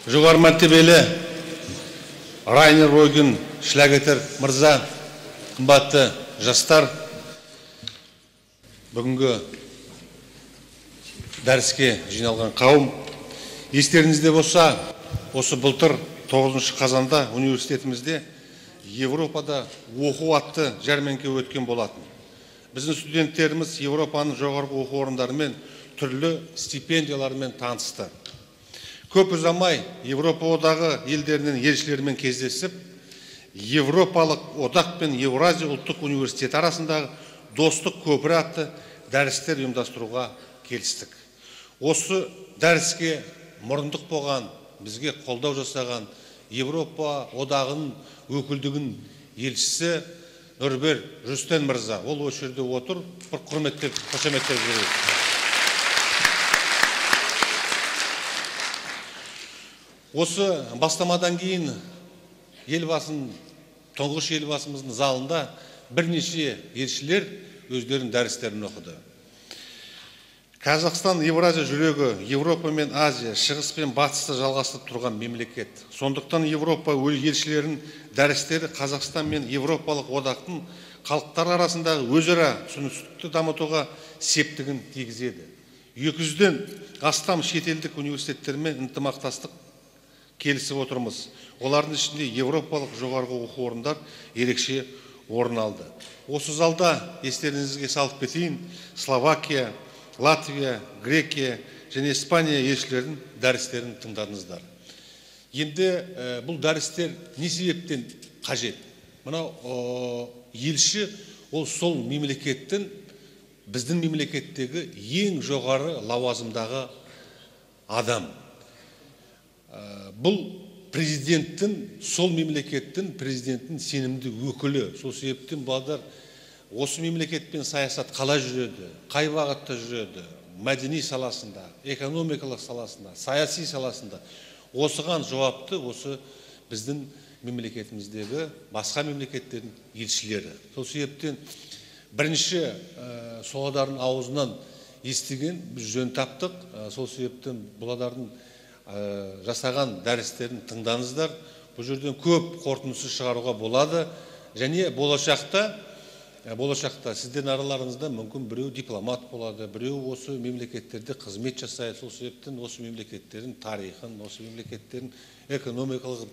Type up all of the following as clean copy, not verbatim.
Жоғары мәртебелі Райнер Ройген шлагетер мырза, қымбатты жастар, бүгінгі дәріске жиналған қауым, естеріңізде болса, осы былтыр 9 қазанда университетімізде Европада оқу атты жәрмеңке өткен болатын. Біздің студенттеріміз Европаның жоғарғы оқу орындарымен түрлі стипендиялармен танысты. Көп ұзамай Европа одағы елдерінің елшілерімен кездесіп, Европалық одақ пен Еуразия ұлттық университеті арасындағы достық көпірі атты дәрістер ұйымдастыруға келістік. Осы дәріске мұрындық болған, бізге қолдау жасаған Европа одағының өкілдігін елшісі Нұрбер Рүстен мырза. Ол осы жерде отыр, бір құрметтеп, қошеметтеп жіберейік. Осы бастамадан кейін тұңғыш елбасымыздың залында бірнеше елшілер өздерінің дәрістерін оқыды. Қазақстан Евразия жүрегі, Европа мен Азия, шығыс пен батысты жалғастырып тұрған мемлекет. Сондықтан Европа елшілерінің дәрістері Қазақстан мен Европалық одақтың халықтар арасындағы өзара түсіністікті дамытуға септігін тигізеді. 200-ден астам шетелдік университеттермен ынтымақтастық келісіп отырмыз. Олардың ішінде Европалық жоғарғы оқу орындар ерекше орын алды. Осы залда естеріңізге салып кетейін, Словакия, Латвия, Грекия және Испания елшілерінің дәрістерін тыңдадыңыздар. Енді бұл дәрістер не себептен қажет? Мынау елші ол сол мемлекеттің, біздің мемлекеттегі ең жоғары лауазымдағы адам. Бұл президенттің, сол мемлекеттің президенттің сенімді өкілі. Сол себептен балдар осы мемлекетпен саясат қалай жүреді, қай бағытта жүреді, мәдени саласында, экономикалық саласында, саяси саласында. Осыған жауапты осы біздің мемлекетіміздегі басқа мемлекеттердің елшілері. Сол себептен бірінші солардың аузынан естіген біз жөн таптық. Сол себептен бұладардың жасаған дәрістерін тыңдаңыздар. Бұл жерден көп қорытындысы шығаруға болады. Және болашақта сіздердің араларыңызда мүмкін біреу дипломат болады, біреу осы мемлекеттерде қызмет жасайды. Сол себептен осы мемлекеттердің тарихын, осы мемлекеттердің экономикалық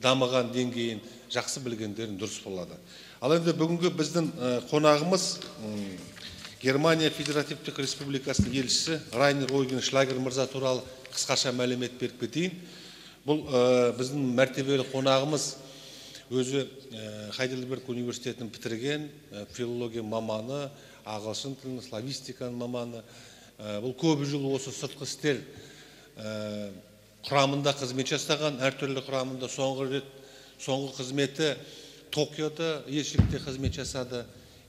дамыған деңгейін жақсы білгендерін дұрыс болады. Ал енді бүгінгі біздің қонағымыз Германия Федеративтік Республикасының елшісі Райнер Ройген шлагер мырза туралы қысқаша мәлімет беріп кетейін. Бұл біздің мәртебелі қонағымыз өзі Хайдельберг университетін бітірген, филология маманы, ағылшын тілін, славистиканың маманы. Бұл көп жыл осы сыртқы істер құрамында қызмет жасаған, әртүрлі құрамында соңғы қызметі Токиода елшілікте қызмет жасады.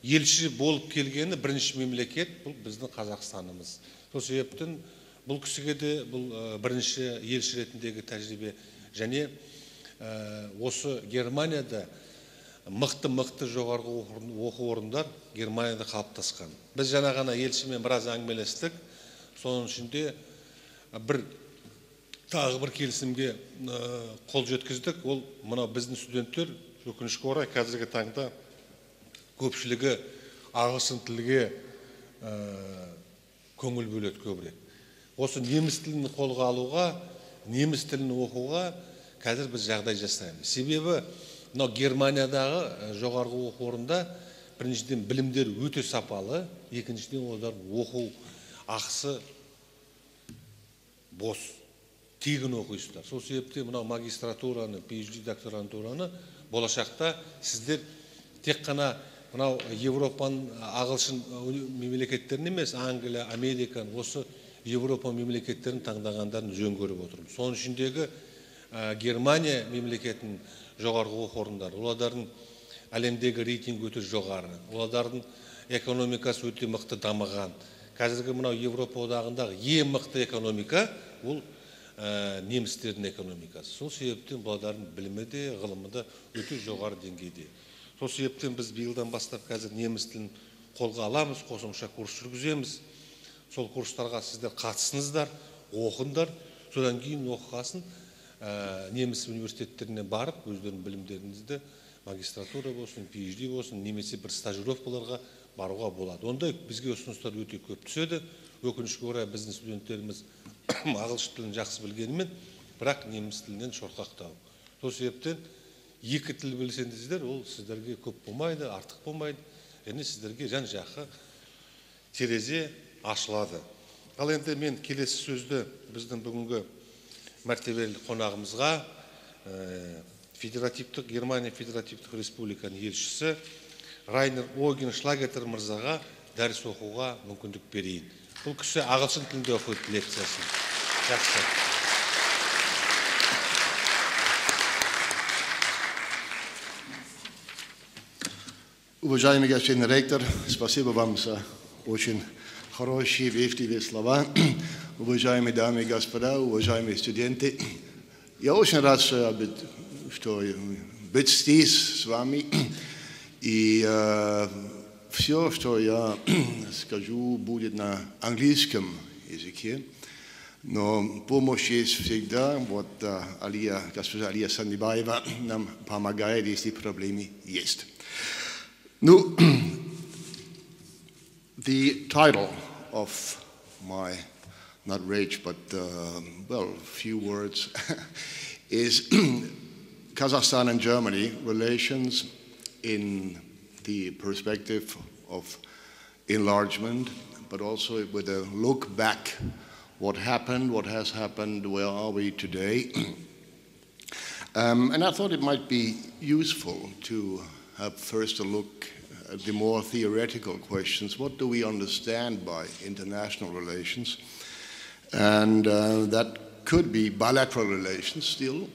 Елші болып келгені бірінші мемлекет, бұл біздің Қазақстанымыз. Сол себептен бұл кісіге де бұл бірінші елші ретіндегі тәжірибе. Және осы Германияда мықты жоғарғы оқу орындар Германияда қалыптасқан. Біз жаңа ғана елшімен біраз әңгімелестік. Соның ішінде тағы бір келісімге қол жеткіздік. Ол мынау біздің студенттер өкінішке орай қазіргі таңда көпшілігі ағылшын тілге көңіл бөледі көбірек. Осы неміс тілін қолға алуға, неміс тілін оқуға қазір біз жағдай жасаймыз. Себебі Германиядағы жоғарғы оқу орында біріншіден білімдер өте сапалы, екіншіден олар оқу ақысы бос, тегін оқисыздар. Сол себепте магистратураны, PhD докторантураны болашақта сіздер тек қана Европаның ағылшын мемлекеттерін емес, Англия, Америка, осы Европа мемлекеттерін таңдағандарын жөн көріп отырмыз. Соның ішіндегі Германия мемлекетінің жоғарғы оқу орындары, олардың әлемдегі рейтинг өте жоғары, олардың экономикасы өте мықты дамыған. Қазіргі Европа одағындағы ең мықты экономика ол немістердің экономикасы. Сол себептен олардың білімі де, ғылымы да өте жоғары деңгейде. Сол себептен біз биылдан бастап қазір неміс тілін қолға аламыз, қосымша курс жүргіземіз. Сол курстарға сіздер қатысыңыздар, оқыңдар, содан кейін оқығасын неміс университеттеріне барып, өздерінің білімдеріңізді магистратура болсын, PhD болсын, немесе бір стажировкаларға баруға болады. Ондай бізге ұсыныстар өте көп түседі. Өкінішке орай біздің студенттеріміз ағылшын тілін жақсы білгенімен, бірақ неміс тілінен шорқақтау. Сол себептен екі тіл білсеңіздер, ол сіздерге көп болмайды, артық болмайды. Және сіздерге жан-жаққа терезе ашылады. Ал енді мен келесі сөзді біздің бүгінгі мәртебелі қонағымызға Германия Федеративтік Республиканың елшісі Райнер Оген Шлагетер мырзаға дәріс оқуға мүмкіндік берейін. Бұл кісі ағылшын тілінде оқиды лекциясын. Жақсы. Уважаемый господин ректор, спасибо вам за очень хорошие, вежливые слова. Уважаемые дамы и господа, уважаемые студенты, я очень рад, что быть здесь с вами. И все, что я скажу, будет на английском языке. Но помощь есть всегда. Вот госпожа Алия Саннибаева нам помогает, если проблемы есть. Ну, the title of my, not rage, but, well, few words, is Kazakhstan and Germany, relations in the perspective of enlargement, but also with a look back, what happened, what has happened, where are we today. And I thought it might be useful to have first a look at the more theoretical questions. What do we understand by international relations? And that could be bilateral relations still,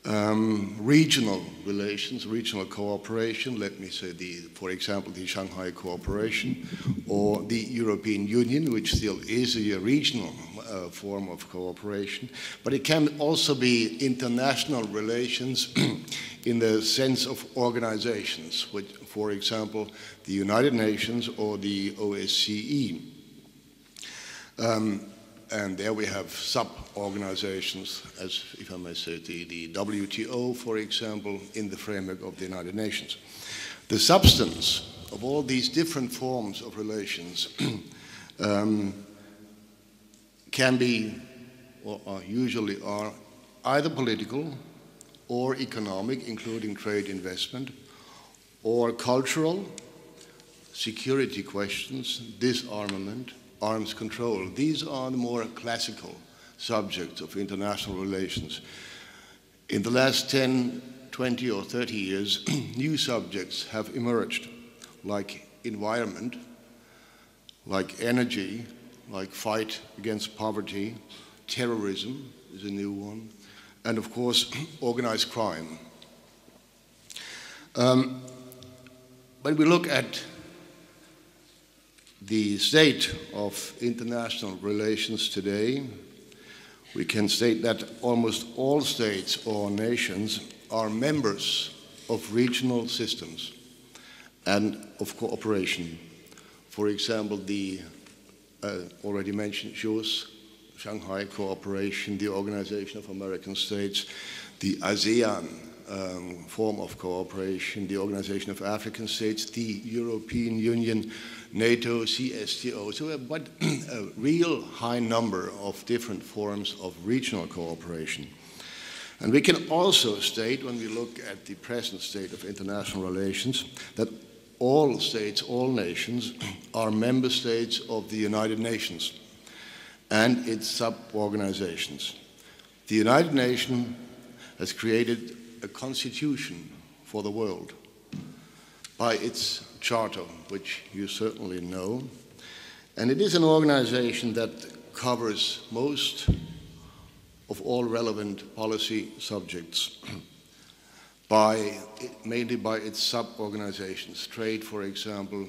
regional relations, regional cooperation, let me say, for example, the Shanghai Cooperation, or the European Union, which still is a regional form of cooperation. But it can also be international relations in the sense of organizations, which, for example, the United Nations or the OSCE. And there we have sub-organizations, as if I may say, the WTO, for example, in the framework of the United Nations. The substance of all these different forms of relations can be, or usually are, either political or economic, including trade investment, or cultural, security questions, disarmament, arms control. These are the more classical subjects of international relations. In the last 10, 20 or 30 years, new subjects have emerged, like environment, like energy, like fight against poverty, terrorism is a new one, and of course, organized crime. When we look at the state of international relations today, we can state that almost all states or nations are members of regional systems and of cooperation. For example, the already mentioned SHOS, Shanghai Cooperation, the Organization of American States, the ASEAN form of cooperation, the Organization of African States, the European Union, NATO, CSTO. So we have a real high number of different forms of regional cooperation. And we can also state, when we look at the present state of international relations, that all states, all nations, are member states of the United Nations and its sub-organizations. The United Nations has created a constitution for the world by its charter, which you certainly know. And it is an organization that covers most of all relevant policy subjects, mainly by its sub-organizations. Trade, for example,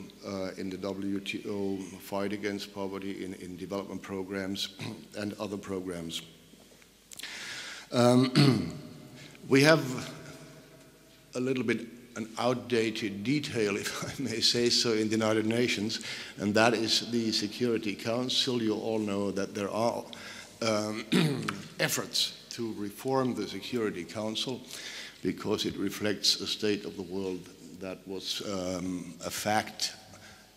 in the WTO, fight against poverty in development programs and other programs. We have a little bit an outdated detail, if I may say so, in the United Nations, and that is the Security Council. You all know that there are efforts to reform the Security Council because it reflects a state of the world that was a fact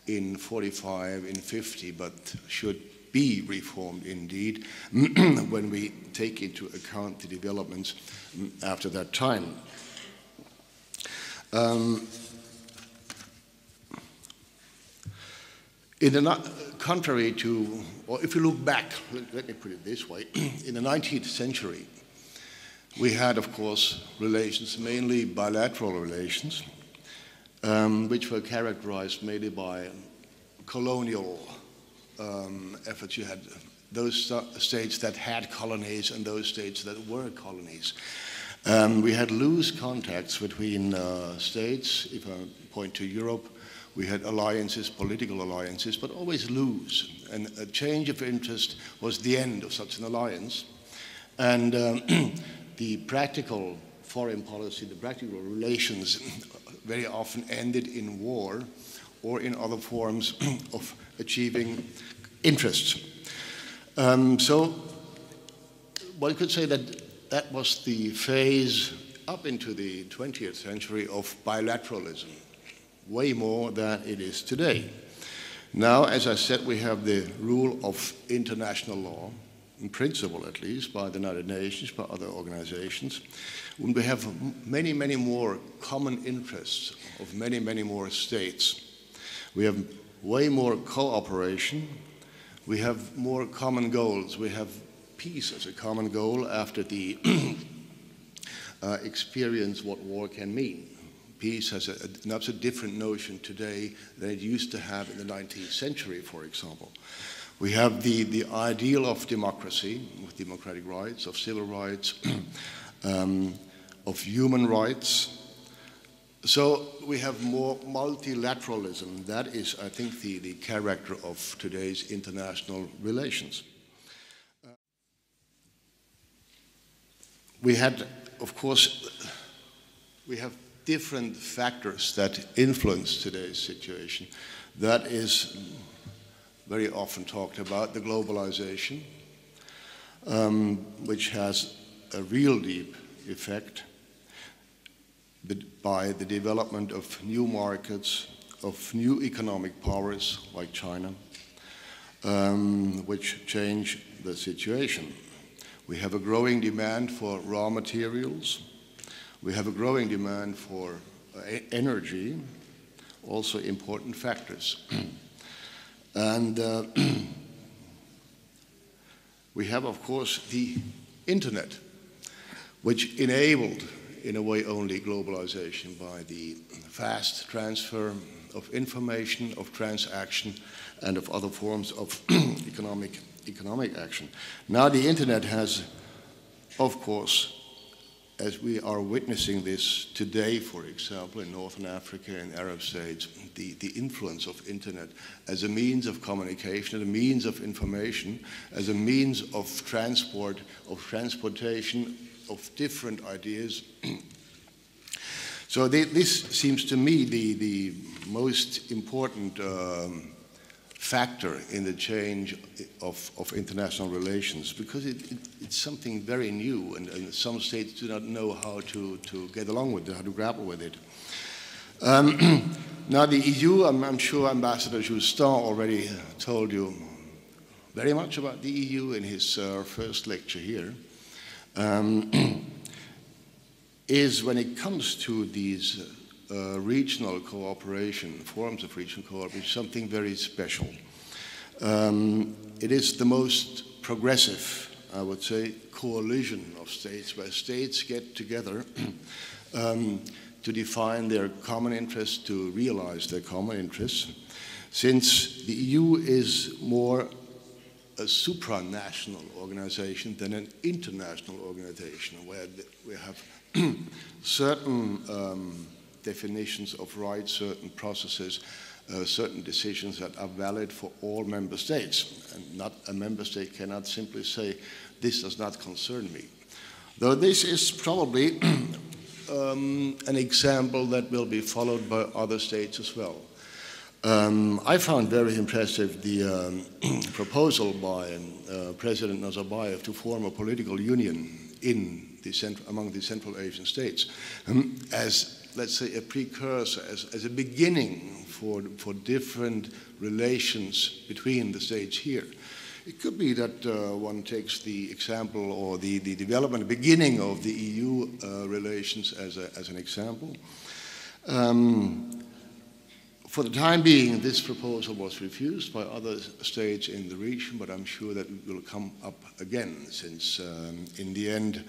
in 45, in 50, but should be reformed indeed when we take into account the developments after that time. Contrary to, or if you look back, let me put it this way, in the 19th century, we had, of course, relations, mainly bilateral relations, which were characterized mainly by colonial efforts. You had those states that had colonies and those states that were colonies. We had loose contacts between states. If I point to Europe, we had alliances, political alliances, but always loose. And a change of interest was the end of such an alliance. And the practical foreign policy, the practical relations very often ended in war or in other forms of achieving interests. So one could say that that was the phase up into the 20th century of bilateralism, way more than it is today. Now, as I said, we have the rule of international law, in principle at least, by the United Nations, by other organizations. And we have many, many more common interests of many, many more states. We have way more cooperation. We have more common goals. We have peace as a common goal after the experience what war can mean. Peace has an absolutely different notion today than it used to have in the 19th century, for example. We have the ideal of democracy, with democratic rights, of civil rights, of human rights. So we have more multilateralism. That is, I think, the character of today's international relations. We had, of course, we have different factors that influence today's situation. That is very often talked about, the globalization, which has a real deep effect by the development of new markets, of new economic powers like China, which change the situation. We have a growing demand for raw materials. We have a growing demand for energy, also important factors. And we have, of course, the internet, which enabled, in a way, only globalization by the fast transfer of information, of transaction, and of other forms of economic action. Now the internet has, of course, as we are witnessing this today, for example, in Northern Africa and Arab states, the influence of internet as a means of communication, as a means of information, as a means of transport, of transportation, of different ideas. So this seems to me the most important factor in the change of international relations, because it's something very new, and some states do not know how to get along with it, how to grapple with it. Now the EU, I'm sure Ambassador Justin already told you very much about the EU in his first lecture here, is when it comes to these regional cooperation, forms of regional cooperation, something very special. It is the most progressive, I would say, coalition of states, where states get together to define their common interests, to realize their common interests. Since the EU is more a supranational organization than an international organization, where we have certain definitions of rights, certain processes, certain decisions that are valid for all member states. And not a member state cannot simply say, this does not concern me. Though this is probably an example that will be followed by other states as well. I found very impressive the proposal by President Nazarbayev to form a political union among the Central Asian states as, let's say, a precursor, as a beginning for different relations between the states here. It could be that one takes the example or the development, beginning of the EU relations as an example. For the time being, this proposal was refused by other states in the region, but I'm sure that it will come up again, since in the end,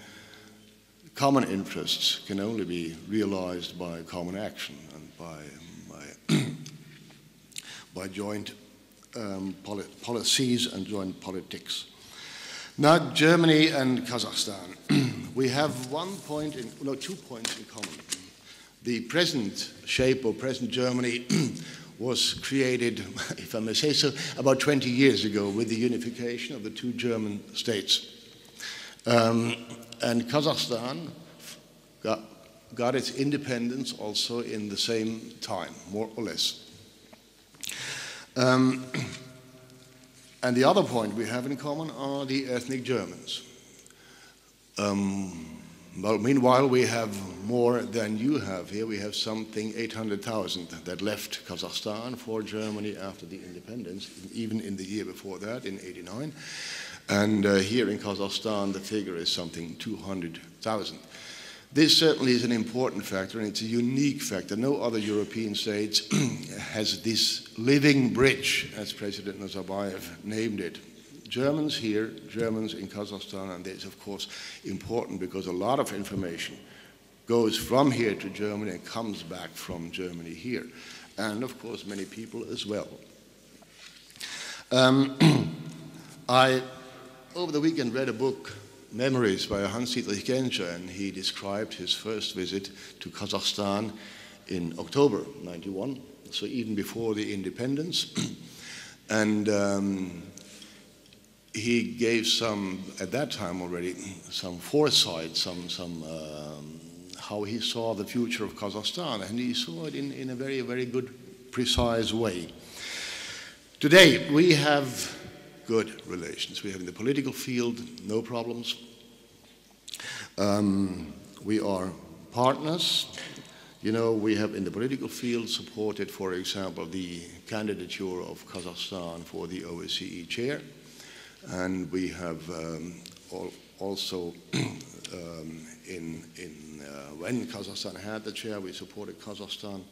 common interests can only be realized by common action and by joint policies and joint politics. Now, Germany and Kazakhstan. We have 2 points in common. The present shape of present Germany was created, if I may say so, about 20 years ago with the unification of the two German states. And Kazakhstan got its independence also in the same time, more or less. And the other point we have in common are the ethnic Germans. Well, meanwhile, we have more than you have here. We have something 800,000 that left Kazakhstan for Germany after the independence, even in the year before that, in '89. And here in Kazakhstan, the figure is something 200,000. This certainly is an important factor, and it's a unique factor. No other European state has this living bridge, as President Nazarbayev named it. Germans here, Germans in Kazakhstan, and this is of course important because a lot of information goes from here to Germany and comes back from Germany here, and of course many people as well. I, over the weekend, read a book, Memories by Hans-Dietrich Genscher, and he described his first visit to Kazakhstan in October '91, so even before the independence. And he gave some, at that time already, some foresight, how he saw the future of Kazakhstan, and he saw it in a very, very good, precise way. Today, we have good relations. We have in the political field, no problems. We are partners. You know, we have in the political field supported, for example, the candidature of Kazakhstan for the OSCE chair. And we have also, when Kazakhstan had the chair, we supported Kazakhstan.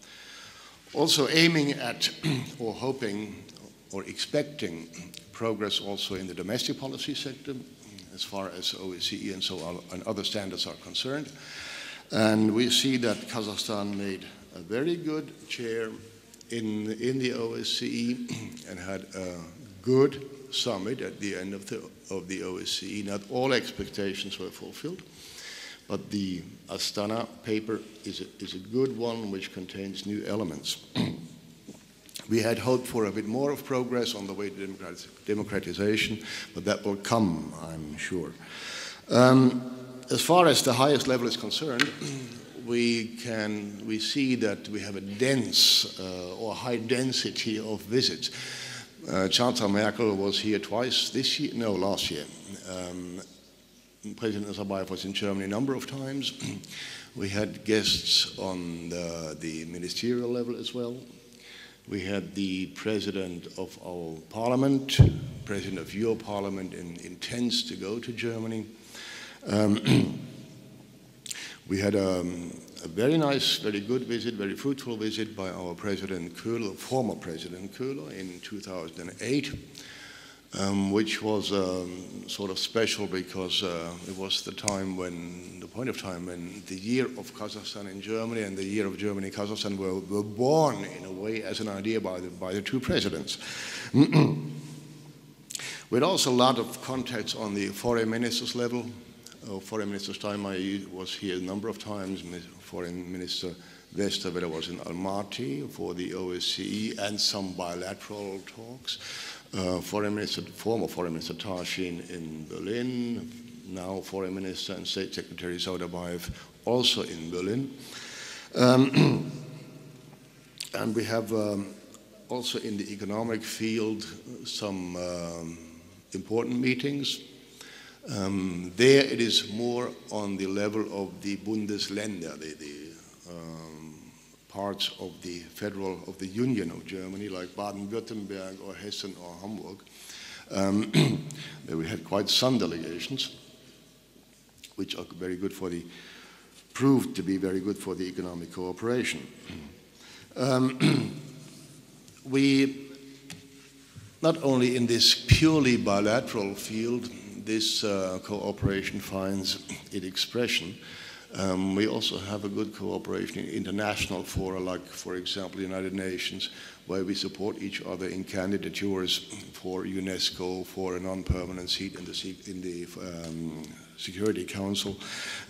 Also aiming at, or hoping, or expecting progress also in the domestic policy sector, as far as OSCE and so on, and other standards are concerned. And we see that Kazakhstan made a very good chair in the OSCE and had a good summit at the end of the OSCE. Not all expectations were fulfilled, but the Astana paper is a good one which contains new elements. We had hoped for a bit more of progress on the way to democratization, but that will come, I'm sure. As far as the highest level is concerned, we see that we have a dense or high density of visits. Chancellor Merkel was here twice last year. President Nazarbayev was in Germany a number of times. We had guests on the ministerial level as well. We had the president of our parliament, president of your parliament, intends to go to Germany. We had a very nice, very good visit, very fruitful visit by our President Köhler, former President Köhler, in 2008, which was sort of special because it was the point of time when the year of Kazakhstan in Germany and the year of Germany in Kazakhstan were born in a way as an idea by the two presidents. We had also a lot of contacts on the foreign ministers level. Foreign Minister Steinmeier was here a number of times. Foreign Minister Westerwelle was in Almaty for the OSCE and some bilateral talks. Former Foreign Minister Tashin in Berlin, now Foreign Minister and State Secretary Saudabayev also in Berlin. And we have also in the economic field some important meetings. There it is more on the level of the Bundesländer, the parts of the Union of Germany, like Baden-Württemberg or Hessen or Hamburg. There we had quite some delegations, which are proved to be very good for the economic cooperation. We, not only in this purely bilateral field, this cooperation finds its expression. We also have a good cooperation in international fora, like, for example, the United Nations, where we support each other in candidatures for UNESCO for a non-permanent seat in the Security Council.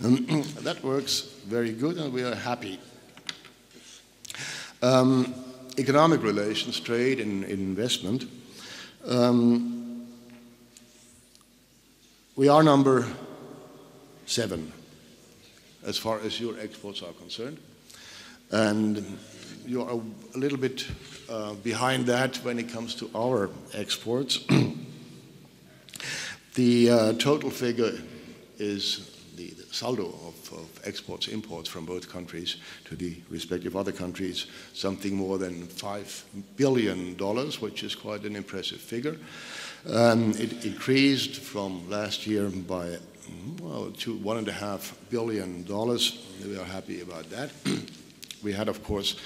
That works very good, and we are happy. Economic relations, trade and investment. We are number 7 as far as your exports are concerned. And you are a little bit behind that when it comes to our exports. The total figure is the saldo of exports, imports from both countries to the respective other countries, something more than $5 billion, which is quite an impressive figure. It increased from last year by to $1.5 billion. We are happy about that. We had, of course,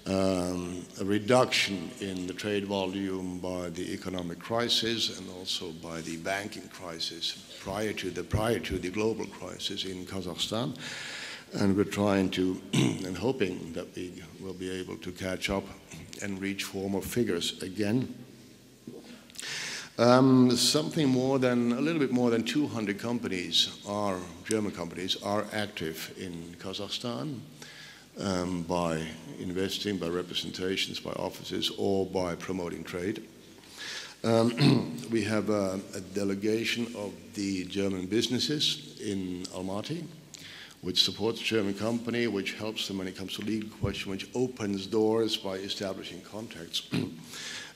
a reduction in the trade volume by the economic crisis and also by the banking crisis prior to the global crisis in Kazakhstan. And we're trying to and hoping that we will be able to catch up and reach former figures again. A little bit more than 200 companies German companies are active in Kazakhstan by investing, by representations, by offices, or by promoting trade. We have a delegation of the German businesses in Almaty, which supports German company, which helps them when it comes to legal questions, which opens doors by establishing contacts.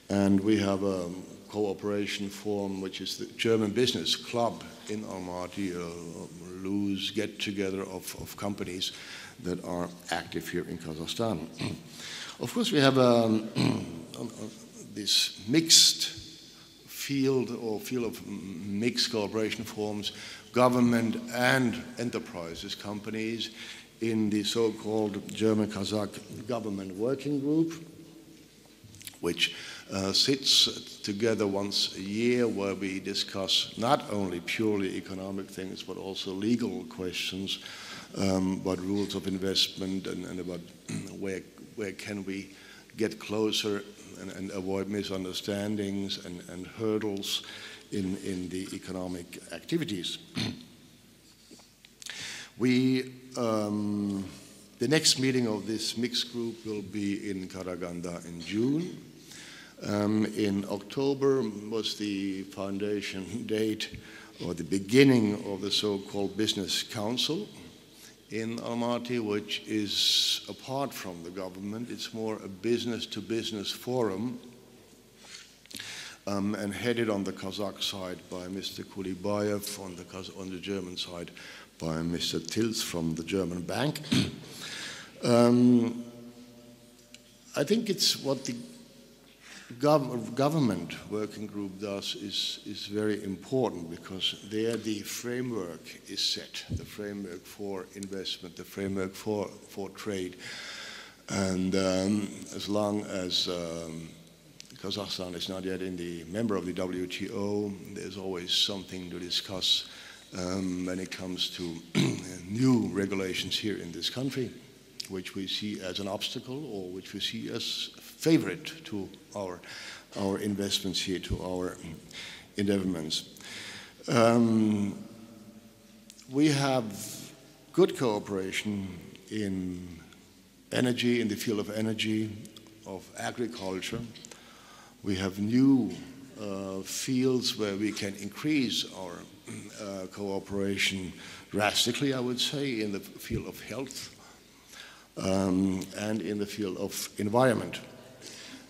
And we have a cooperation forum, which is the German Business Club in Almaty, a loose get-together of companies that are active here in Kazakhstan. Of course, we have this mixed field of mixed cooperation forms, government and enterprises, companies, in the so-called German-Kazakh Government Working Group, which sits together once a year where we discuss not only purely economic things, but also legal questions, about rules of investment and about where can we get closer and avoid misunderstandings and hurdles in the economic activities. The next meeting of this mixed group will be in Karaganda in June. In October was the foundation date or the beginning of the so-called Business Council in Almaty, which is apart from the government. It's more a business-to-business forum and headed on the Kazakh side by Mr. Kulibayev, on the German side by Mr. Tils from the German bank. I think it's what the government working group does is very important, because there the framework is set, the framework for investment, the framework for trade. And as long as Kazakhstan is not yet member of the WTO, there's always something to discuss when it comes to new regulations here in this country, which we see as an obstacle or which we see as favorite to our investments here, to our endeavors. We have good cooperation in energy, in the field of energy, of agriculture. We have new fields where we can increase our cooperation drastically, I would say, in the field of health and in the field of environment.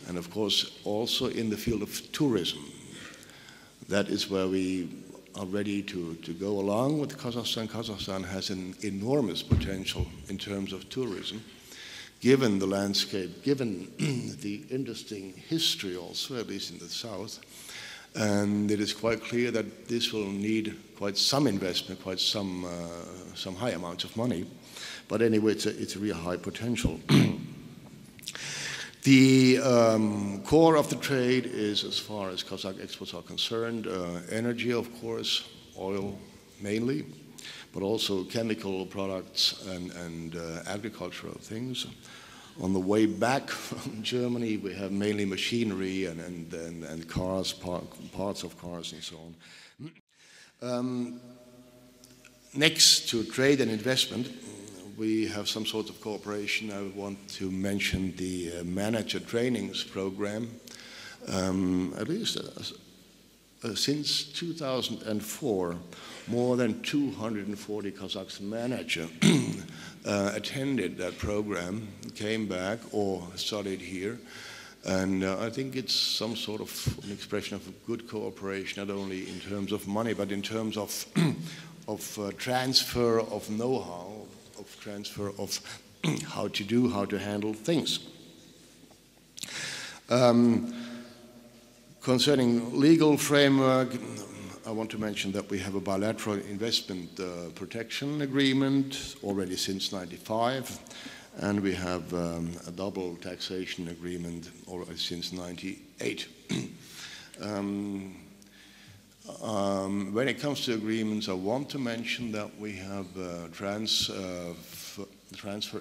And of course, also in the field of tourism. That is where we are ready to go along with Kazakhstan. Kazakhstan has an enormous potential in terms of tourism, given the landscape, given the interesting history also, at least in the south. And it is quite clear that this will need quite some investment, quite some high amounts of money. But anyway, it's a real high potential. The core of the trade is, as far as Kazakh exports are concerned, energy, of course, oil mainly, but also chemical products and agricultural things. On the way back from Germany, we have mainly machinery and cars, parts of cars and so on. Next to trade and investment, we have some sort of cooperation. I want to mention the manager trainings program. At least since 2004, more than 240 Kazakhs manager attended that program, came back or studied here. And I think it's some sort of an expression of a good cooperation, not only in terms of money, but in terms of, transfer of know-how, of transfer of how to handle things. Concerning legal framework, I want to mention that we have a bilateral investment protection agreement already since '95, and we have a double taxation agreement already since '98. When it comes to agreements, I want to mention that we have a transfer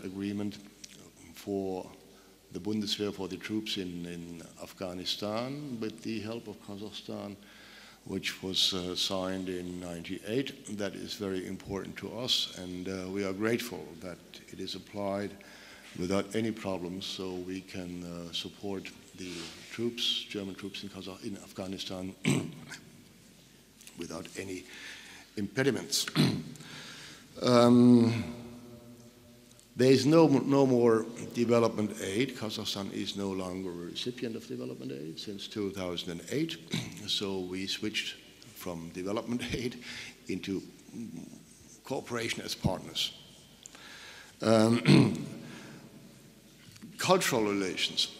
agreement for the Bundeswehr, for the troops in Afghanistan, with the help of Kazakhstan, which was signed in '98. That is very important to us, and we are grateful that it is applied without any problems, so we can support the troops, German troops in Afghanistan, without any impediments. There is no more development aid. Kazakhstan is no longer a recipient of development aid since 2008. So we switched from development aid into cooperation as partners. Cultural relations.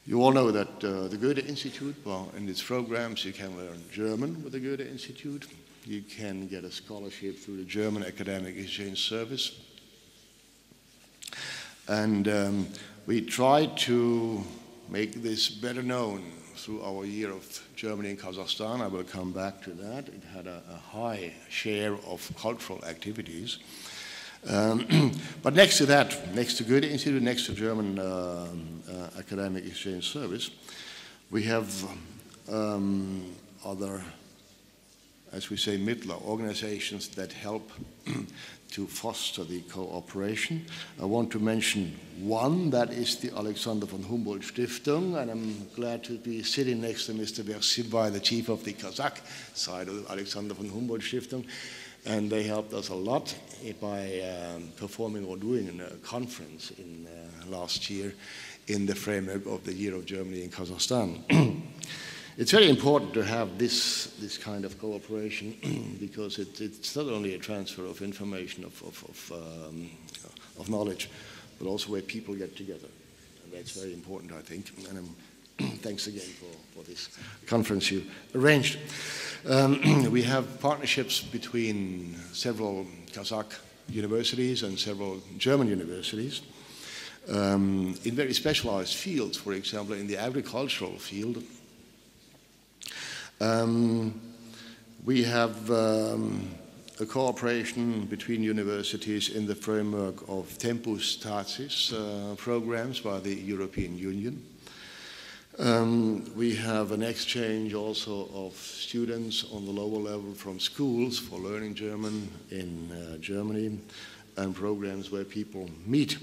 You all know that the Goethe Institute, well, in its programs, you can learn German with the Goethe Institute. You can get a scholarship through the German Academic Exchange Service. And we tried to make this better known through our year of Germany in Kazakhstan. I will come back to that. It had a high share of cultural activities. But next to that, next to Goethe Institute, next to German Academic Exchange Service, we have other, as we say, Mittler, organizations that help to foster the cooperation. I want to mention one, that is the Alexander von Humboldt Stiftung, and I'm glad to be sitting next to Mr. Versibai, the chief of the Kazakh side of the Alexander von Humboldt Stiftung, and they helped us a lot by performing or doing a conference in last year in the framework of the Year of Germany in Kazakhstan. It's very important to have this kind of cooperation because it's not only a transfer of information, of knowledge, but also where people get together. And that's very important, I think. And thanks again for this conference you arranged. We have partnerships between several Kazakh universities and several German universities in very specialized fields, for example, in the agricultural field. We have a cooperation between universities in the framework of Tempus Tacis programs by the European Union. We have an exchange also of students on the lower level from schools for learning German in Germany, and programs where people meet.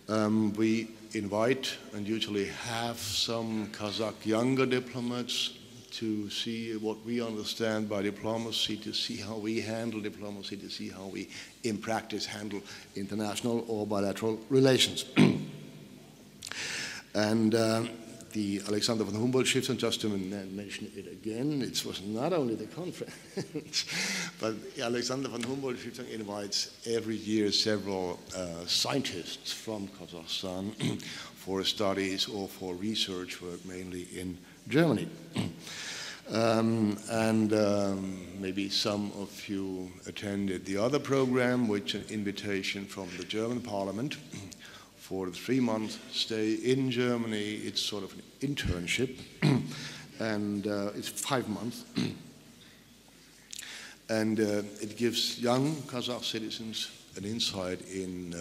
We invite and usually have some Kazakh younger diplomats to see what we understand by diplomacy, to see how we handle diplomacy, to see how we in practice handle international or bilateral relations. And the Alexander von Humboldt Stiftung, just to mention it again, it was not only the conference, but Alexander von Humboldt Stiftung invites every year several scientists from Kazakhstan for studies or for research work, mainly in Germany. Maybe some of you attended the other program, which an invitation from the German Parliament for a 3-month stay in Germany. It's sort of an internship, and it's 5 months. And it gives young Kazakh citizens an insight in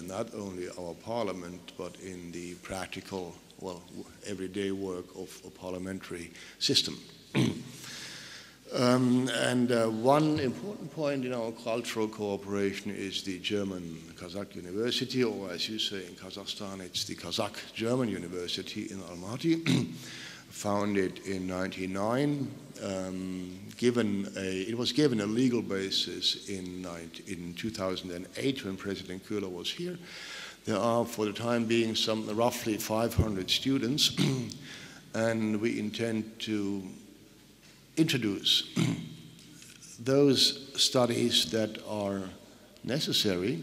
not only our parliament, but in the practical, well, everyday work of a parliamentary system. One important point in our cultural cooperation is the German Kazakh University, or as you say in Kazakhstan, it's the Kazakh German University in Almaty, founded in 1999. It was given a legal basis in 2008 when President Köhler was here. There are, for the time being, roughly 500 students, and we intend to introduce those studies that are necessary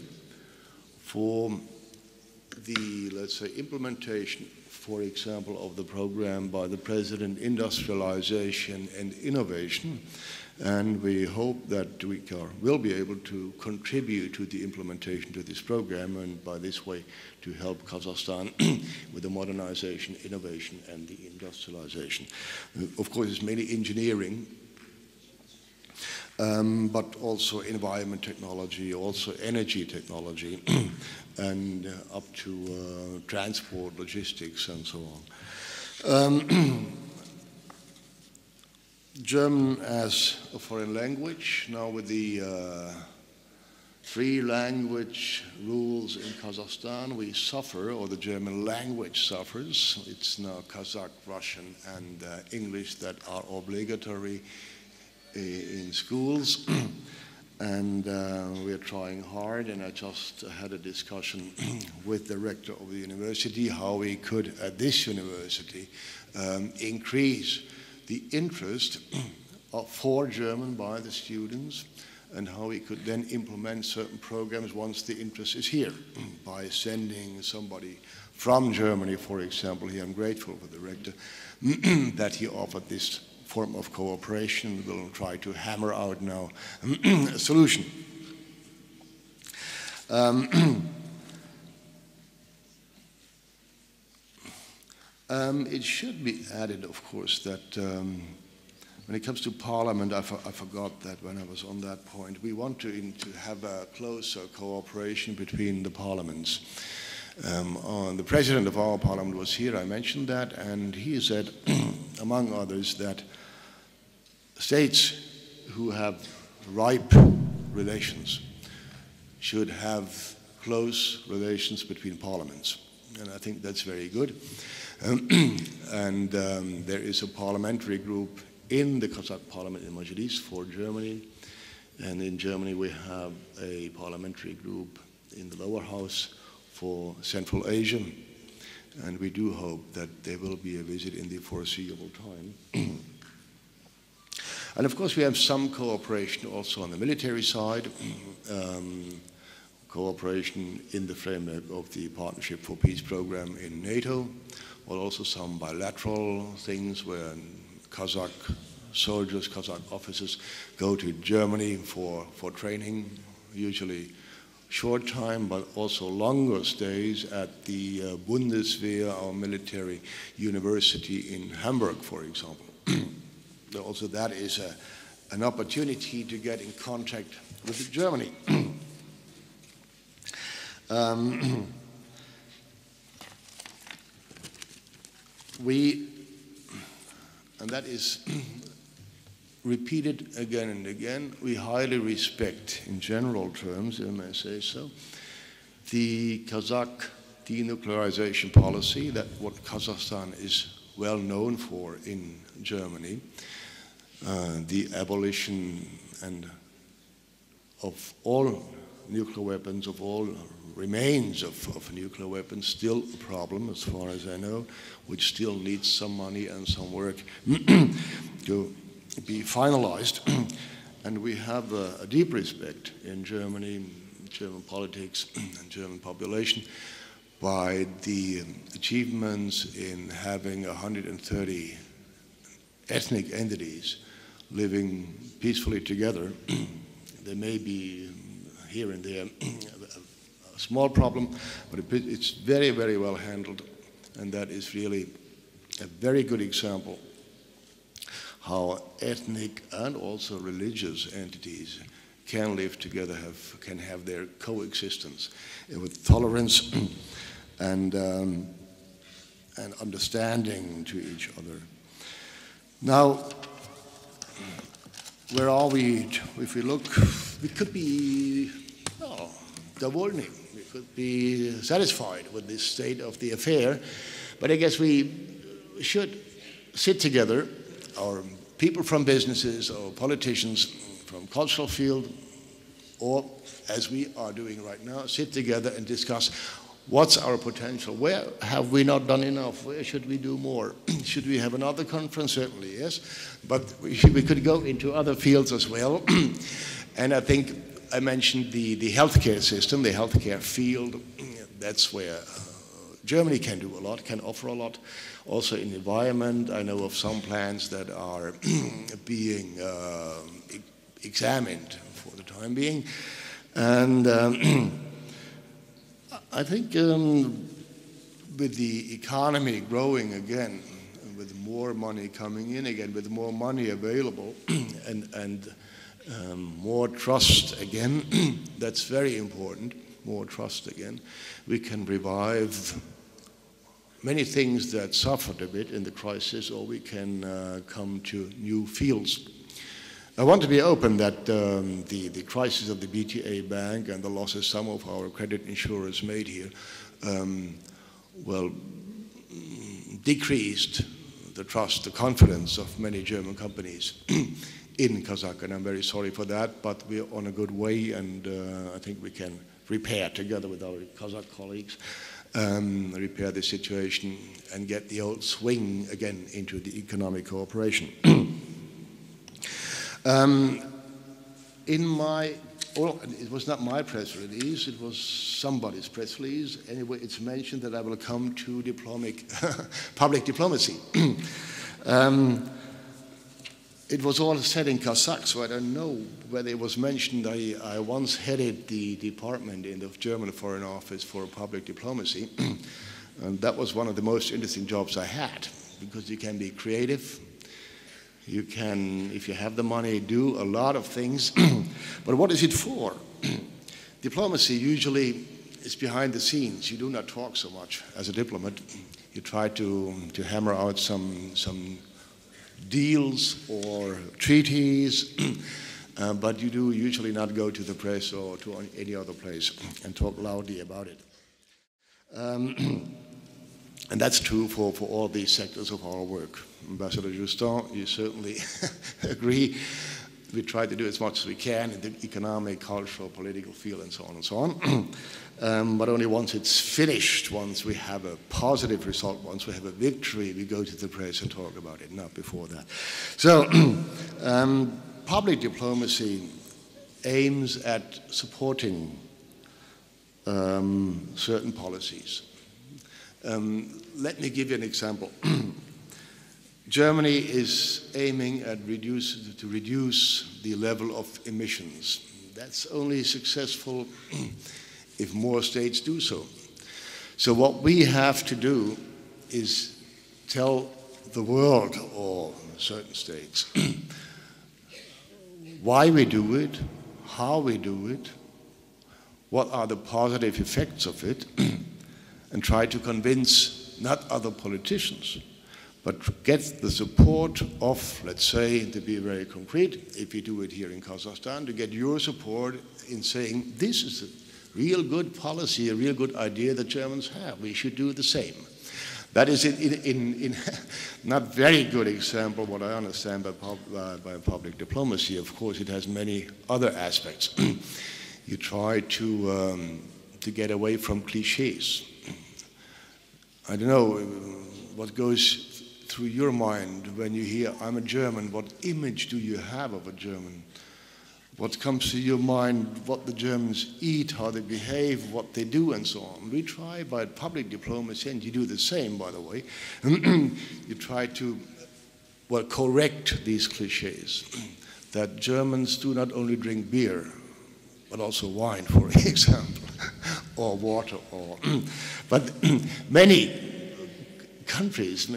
for the, let's say, implementation, for example, of the program by the President, Industrialization and Innovation. And we hope that we will be able to contribute to the implementation to this program, and by this way to help Kazakhstan with the modernization, innovation, and the industrialization. Of course, it's mainly engineering, but also environment technology, also energy technology, and up to transport, logistics, and so on. German as a foreign language, now with the 3 language rules in Kazakhstan, we suffer, or the German language suffers. It's now Kazakh, Russian, and English that are obligatory in schools. And we are trying hard, and I just had a discussion with the rector of the university how we could, at this university, increase the interest for German by the students, and how we could then implement certain programs once the interest is here, by sending somebody from Germany, for example. Here I'm grateful for the rector that he offered this form of cooperation. We'll try to hammer out now a solution. It should be added, of course, that when it comes to Parliament, I forgot that when I was on that point, we want to have a closer cooperation between the parliaments. The president of our parliament was here, I mentioned that, and he said, among others, that states who have ripe relations should have close relations between parliaments. And I think that's very good. There is a parliamentary group in the Kazakh parliament in Majlis for Germany. And in Germany we have a parliamentary group in the lower house for Central Asia. And we do hope that there will be a visit in the foreseeable time. And of course we have some cooperation also on the military side. Cooperation in the framework of the Partnership for Peace program in NATO, but also some bilateral things where Kazakh soldiers, Kazakh officers go to Germany for training, usually short time, but also longer stays at the Bundeswehr, our military university in Hamburg, for example. Also that is an opportunity to get in contact with Germany. And that is repeated again and again, we highly respect, in general terms, if I may say so, the Kazakh denuclearization policy, that what Kazakhstan is well known for in Germany, the abolition and of all nuclear weapons, of all remains of nuclear weapons, still a problem as far as I know, which still needs some money and some work to be finalized. And we have a deep respect in Germany, German politics and German population by the achievements in having 130 ethnic entities living peacefully together. There may be here and there a small problem, but it's very, very well handled, and that is really a very good example how ethnic and also religious entities can live together, can have their coexistence with tolerance and understanding to each other. Now, where are we? If we look, we could be довольны, we could be satisfied with this state of the affair, but I guess we should sit together, our people from businesses or politicians from cultural field, or as we are doing right now, sit together and discuss what's our potential, where have we not done enough, where should we do more, should we have another conference, certainly yes, but we could go into other fields as well. And I think I mentioned the healthcare system, the healthcare field, that's where Germany can do a lot, can offer a lot. Also in the environment, I know of some plans that are being examined for the time being. And I think with the economy growing again, with more money coming in again, with more money available, and more trust again, that's very important, more trust again, we can revive many things that suffered a bit in the crisis, or we can come to new fields. I want to be open that the crisis of the BTA Bank and the losses some of our credit insurers made here, well, decreased the trust, the confidence of many German companies in Kazakh, and I'm very sorry for that, but we're on a good way, and I think we can repair together with our Kazakh colleagues, repair the situation and get the old swing again into the economic cooperation. Well, it was not my press release, it was somebody's press release. Anyway, it's mentioned that I will come to public diplomacy. It was all said in Kazakh, so I don't know whether it was mentioned. I once headed the department in the German Foreign Office for public diplomacy, and that was one of the most interesting jobs I had, because you can be creative. You can, if you have the money, do a lot of things. But what is it for? Diplomacy usually is behind the scenes. You do not talk so much as a diplomat. You try to hammer out some deals or treaties, but you do usually not go to the press or to any other place and talk loudly about it. And that's true for all these sectors of our work. Ambassador Justin, you certainly agree. We try to do as much as we can in the economic, cultural, political field, and so on and so on. But only once it's finished, once we have a positive result, once we have a victory, we go to the press and talk about it, not before that. So public diplomacy aims at supporting certain policies. Let me give you an example. Germany is aiming at to reduce the level of emissions. That's only successful if more states do so. So what we have to do is tell the world, or certain states, why we do it, how we do it, what are the positive effects of it, and try to convince not other politicians, but get the support of, let's say, to be very concrete, if you do it here in Kazakhstan, to get your support in saying, this is a real good policy, a real good idea that Germans have. We should do the same. That is in not very good example what I understand by public diplomacy. Of course, it has many other aspects. you try to get away from cliches. I don't know what goes through your mind when you hear, I'm a German. What image do you have of a German? What comes to your mind, what the Germans eat, how they behave, what they do, and so on. We try by public diplomacy, and you do the same, by the way. You try to, well, correct these cliches, that Germans do not only drink beer, but also wine, for example, or water. But many countries,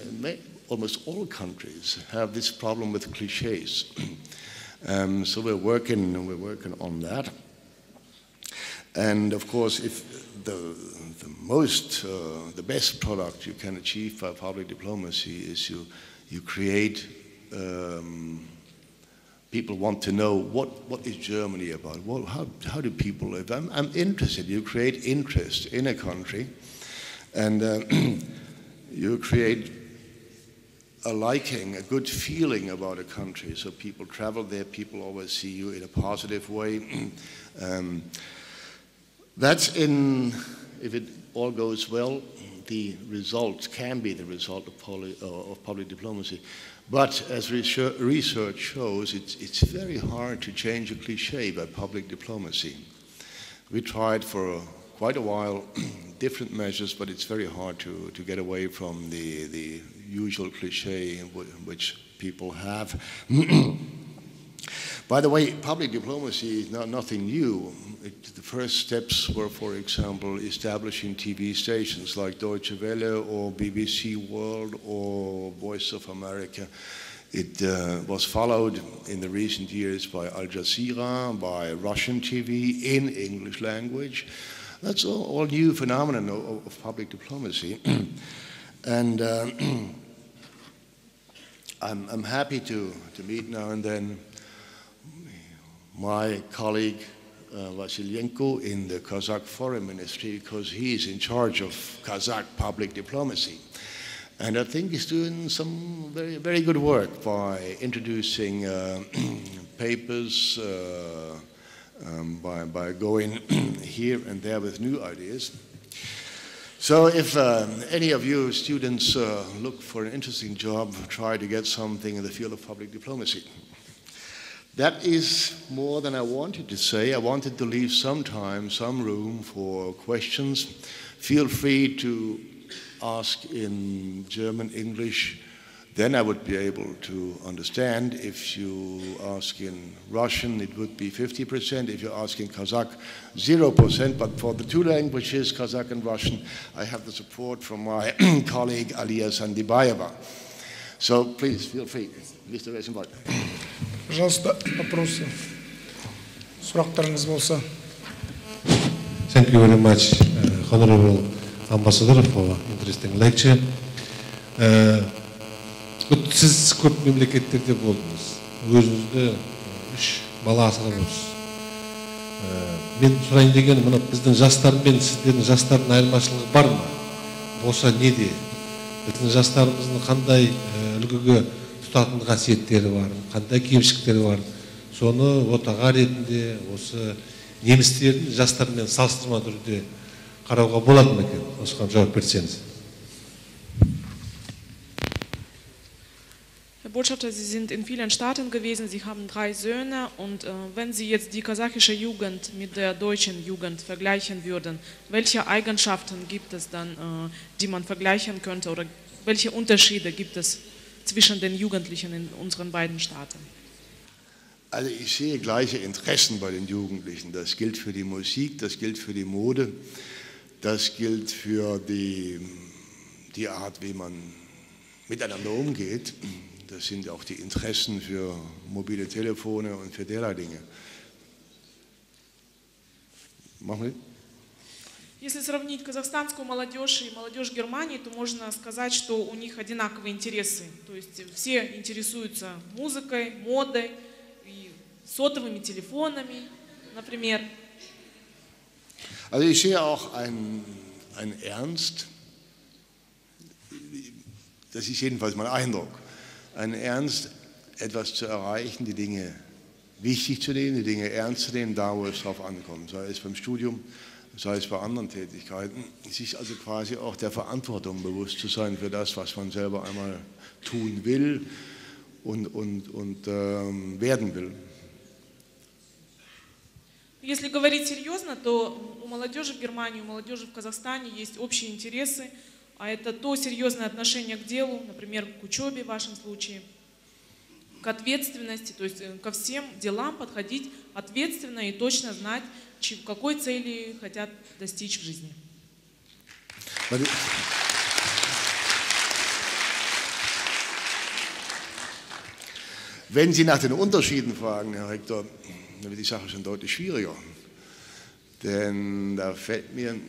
almost all countries, have this problem with cliches. So we're working on that. And of course, if the best product you can achieve by public diplomacy is you create, people want to know what is Germany about? How do people live? I'm interested. You create interest in a country, and you create a liking, a good feeling about a country. So people travel there, people always see you in a positive way. That's if it all goes well, the result can be the result of public diplomacy. But as research shows, it's very hard to change a cliche by public diplomacy. We tried for quite a while different measures, but it's very hard to get away from the usual cliche which people have. By the way, public diplomacy is nothing new. The first steps were, for example, establishing TV stations like Deutsche Welle or BBC World or Voice of America. It was followed in the recent years by Al Jazeera, by Russian TV in English language. That's all new phenomenon of public diplomacy. And I'm happy to meet now and then my colleague Vasilyenko in the Kazakh Foreign Ministry, because he's in charge of Kazakh public diplomacy. And I think he's doing some very, very good work by introducing papers, by going here and there with new ideas. So if any of you students look for an interesting job, try to get something in the field of public diplomacy. That is more than I wanted to say. I wanted to leave some time, some room for questions. Feel free to ask in German, English, then I would be able to understand. If you ask in Russian, it would be 50%. If you ask in Kazakh, 0%. But for the two languages, Kazakh and Russian, I have the support from my colleague, Aliya Sandibayeva. So please, feel free. Mr. Eisenberg. Пожалуйста, вопросы. Сұрақтарыңыз болса. Thank you very much, Honorable Ambassador, for interesting lecture. Siz көп мемлекеттерде болдыңыз. Өзіңізді 3 бала асырап отырсыз. Мен сұрайын дегенім, мына біздің жастар мен сіздердің жастардың айырмашылығы бар ма? Болса неде? Біздің жастарымыздың қандай үлгіге тұтатын қасиеттері бар, қандай кемшіліктері бар? Соны отаға ретінде осы немістердің жастармен салыстырма түрде қарауға болады ма екен? Осыған жауап берсеңіз. Herr Botschafter, Sie sind in vielen Staaten gewesen, Sie haben 3 Söhne und wenn Sie jetzt die kasachische Jugend mit der deutschen Jugend vergleichen würden, welche Eigenschaften gibt es dann, die man vergleichen könnte, oder welche Unterschiede gibt es zwischen den Jugendlichen in unseren beiden Staaten? Also ich sehe gleiche Interessen bei den Jugendlichen. Das gilt für die Musik, das gilt für die Mode, das gilt für die Art, wie man miteinander umgeht. Das sind auch die Interessen für mobile Telefone und für derlei Dinge. Machen wir? Если сравнить казахстанскую молодежь и молодежь Германии, то можно сказать, что у них одинаковые интересы. То есть все интересуются музыкой, модой, и сотовыми телефонами, например. Also ich sehe auch ein Ernst, das ist jedenfalls mein Eindruck, ein Ernst, etwas zu erreichen, die Dinge wichtig zu nehmen, die Dinge ernst zu nehmen, da wo es drauf ankommt, sei es beim Studium, sei es bei anderen Tätigkeiten, sich also quasi auch der Verantwortung bewusst zu sein für das, was man selber einmal tun will und werden will. Если говорить серьезно, то у молодежи в Германии, у молодежи в Казахстане есть общие интересы, а это то серьезное отношение к делу, например, к учебе в вашем случае, к ответственности, то есть ко всем делам подходить ответственно и точно знать, какой цели хотят достичь в жизни. Wenn Sie nach den Unterschieden fragen, Herr Rektor, dann wird die Sache schon deutlich schwieriger. Denn da fällt mir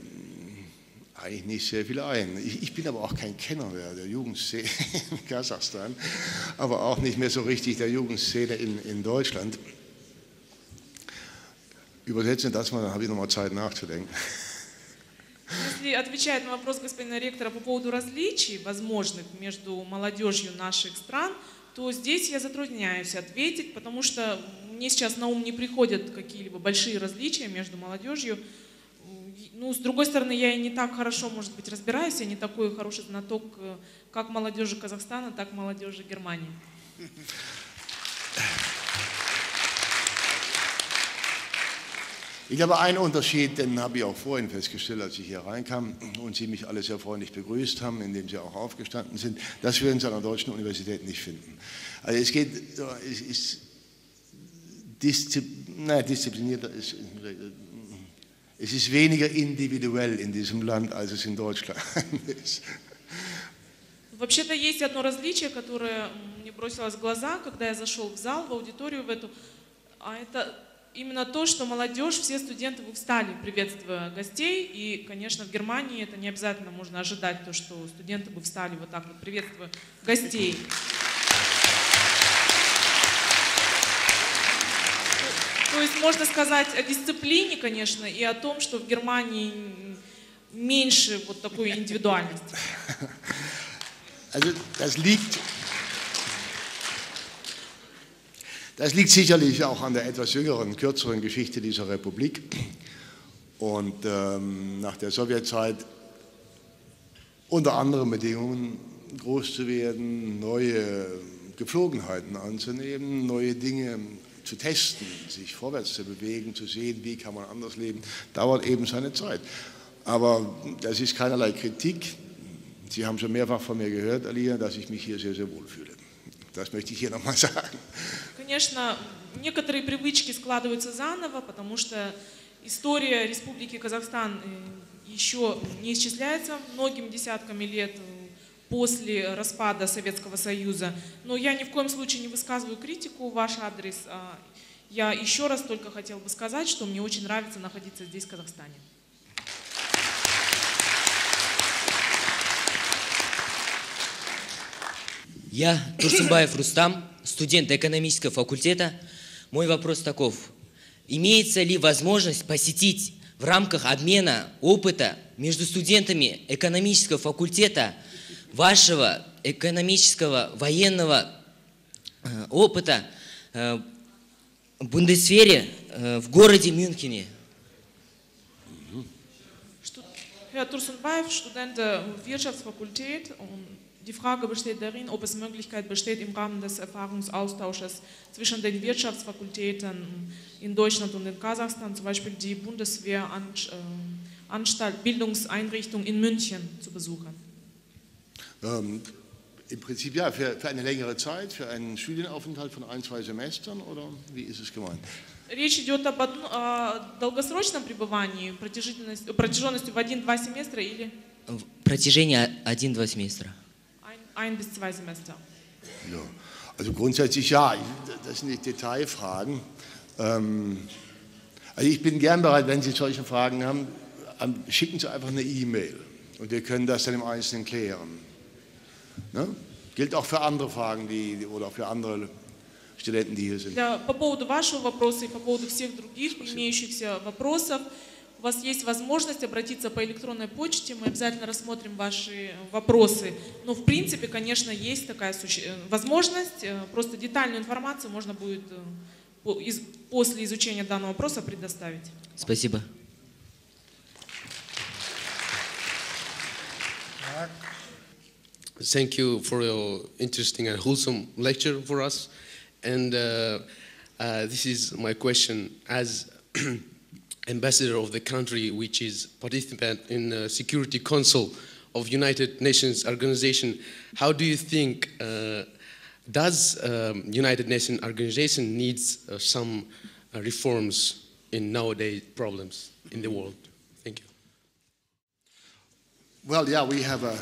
eigentlich nicht sehr viel ein. Ich bin aber auch kein Kenner der Jugendszene in Kasachstan, aber auch nicht mehr so richtig der Jugendszene in Deutschland. Übersetzen das mal, dann habe ich nochmal Zeit nachzudenken. Если отвечать на вопрос господина ректора по поводу различий возможных между молодежью наших стран, то здесь я затрудняюсь ответить, потому что мне сейчас на ум не приходят какие-либо большие различия между молодежью. Ну, с другой стороны, я и не так хорошо, может быть, разбираюсь, я не такой хороший знаток как молодежи Казахстана, так и молодежи Германии. Ich glaube, einen Unterschied, den habe ich auch vorhin festgestellt, als ich hier reinkam und Sie mich alle sehr freundlich begrüßt haben, indem Sie auch aufgestanden sind, dass wir uns an der deutschen Universität nicht finden. Also es ist disziplinierter, es ist weniger individuell in diesem Land, als es in Deutschland ist. Вообще-то есть одно различие, которое мне бросилось в глаза, когда я зашел в зал, в аудиторию в эту, а это именно то, что молодежь, все студенты, вы встали, приветствуя гостей, и, конечно, в Германии это не обязательно можно ожидать, то, что студенты бы встали вот так вот, приветствуя гостей. То есть можно сказать о дисциплине, конечно, и о том, что в Германии меньше вот такой индивидуальности. Also das liegt sicherlich auch an der etwas jüngeren, kürzeren Geschichte dieser Republik. Und nach der Sowjetzeit unter anderen Bedingungen groß zu werden, neue Gepflogenheiten anzunehmen, neue Dinge zu testen, sich vorwärts zu bewegen, zu sehen, wie kann man anders leben, dauert eben seine Zeit. Aber das ist keinerlei Kritik. Sie haben schon mehrfach von mir gehört, Alina, dass ich mich hier sehr, sehr wohl fühle. Das möchte ich hier nochmal sagen. Конечно, некоторые привычки складываются заново, потому что история Республики Казахстан еще не исчисляется многими десятками лет после распада Советского Союза. Но я ни в коем случае не высказываю критику в ваш адрес. Я еще раз только хотела бы сказать, что мне очень нравится находиться здесь, в Казахстане. Я Турсунбаев Рустам, студент экономического факультета. Мой вопрос таков. Имеется ли возможность посетить в рамках обмена опыта между студентами экономического факультета вашего экономического военного опыта в Бундесвере в городе Мюнхене? Herr Tursunbayev, Student der Wirtschaftsfakultät. Die Frage besteht darin, ob es Möglichkeit besteht, im Rahmen des Erfahrungsaustausches zwischen den Wirtschaftsfakultäten in Deutschland und in Kasachstan, zum Beispiel die Bundeswehranstalt, Bildungseinrichtung in München zu besuchen. Im Prinzip ja, für eine längere Zeit, für einen Studienaufenthalt von 1-2 Semestern, oder wie ist es gemeint? Речь идет об долгосрочном пребывании, протяженностью в 1-2 семестра или? Протяжение 1-2 семестра. 1 bis 2 Semester. Ja, also grundsätzlich ja, das sind die Detailfragen. Also ich bin gern bereit, wenn Sie solche Fragen haben, schicken Sie einfach eine E-Mail und wir können das dann im Einzelnen klären. Ne? Gilt auch für andere Fragen, oder für andere Studenten, die hier sind. По поводу вашего вопроса и по поводу всех других имеющихся вопросов, у вас есть возможность обратиться по электронной почте, мы обязательно рассмотрим ваши вопросы. Но в принципе, конечно, есть такая возможность, просто детальную информацию можно будет после изучения данного вопроса предоставить. Спасибо. Thank you for your interesting and wholesome lecture for us. And this is my question. As ambassador of the country which is participant in the Security Council of United Nations Organization, how do you think does United Nations Organization needs some reforms in nowadays problems in the world? Thank you. Well, yeah, we have a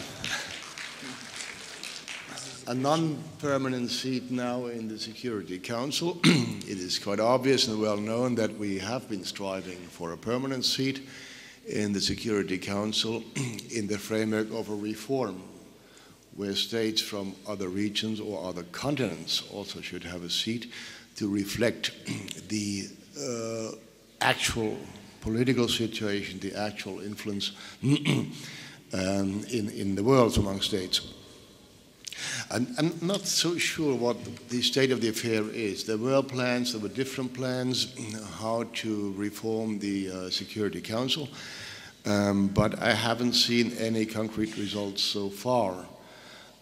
non-permanent seat now in the Security Council. It is quite obvious and well known that we have been striving for a permanent seat in the Security Council in the framework of a reform where states from other regions or other continents also should have a seat to reflect the actual political situation, the actual influence in the world among states. I'm not so sure what the state of the affair is. There were plans, there were different plans how to reform the Security Council, but I haven't seen any concrete results so far.